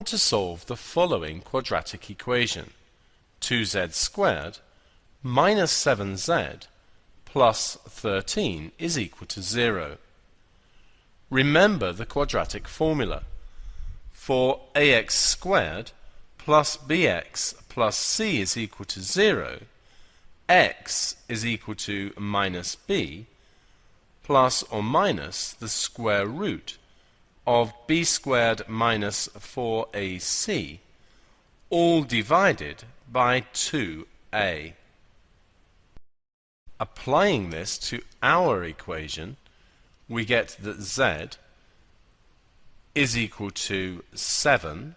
to solve the following quadratic equation: 2z squared minus 7z plus 13 is equal to 0. Remember the quadratic formula. For ax squared plus bx plus c is equal to 0, x is equal to minus b plus or minus the square root of b squared minus 4ac, all divided by 2a. Applying this to our equation, we get that z is equal to 7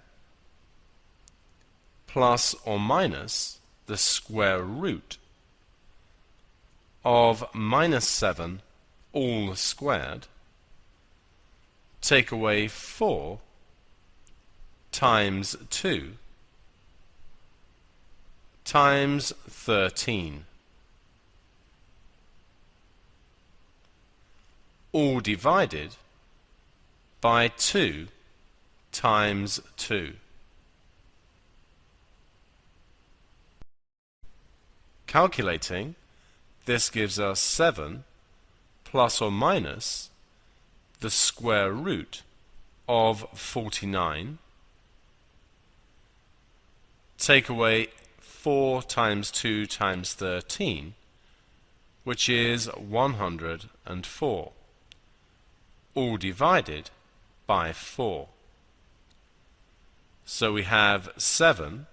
plus or minus the square root of minus 7 all squared, take away 4 times 2 times 13, all divided by 2 times 2. Calculating, this gives us 7 plus or minus the square root of 49, take away 4 times 2 times 13, which is 104, all divided by 4. So we have 7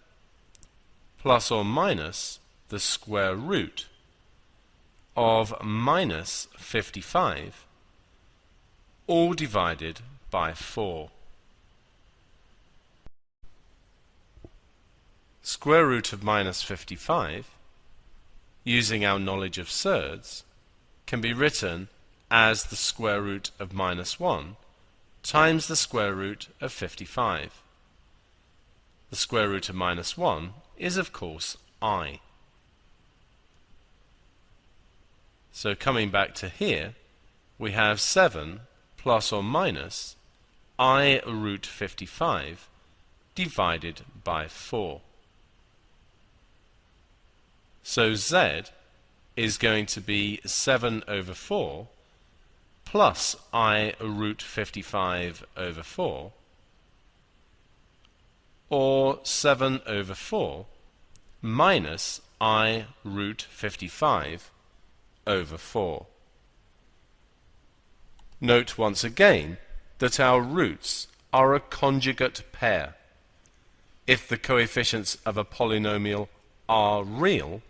plus or minus the square root of minus 55, all divided by 4. Square root of minus 55, using our knowledge of surds, can be written as the square root of minus 1 times the square root of 55. The square root of minus 1 is, of course, I. So coming back to here, we have 7 plus or minus I root 55 divided by 4. So z is going to be 7 over 4 plus I root 55 over 4, or 7 over 4 minus I root 55 over 4. Note once again that our roots are a conjugate pair. If the coefficients of a polynomial are real,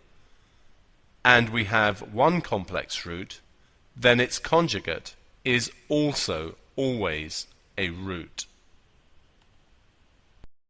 and we have one complex root, then its conjugate is also always a root.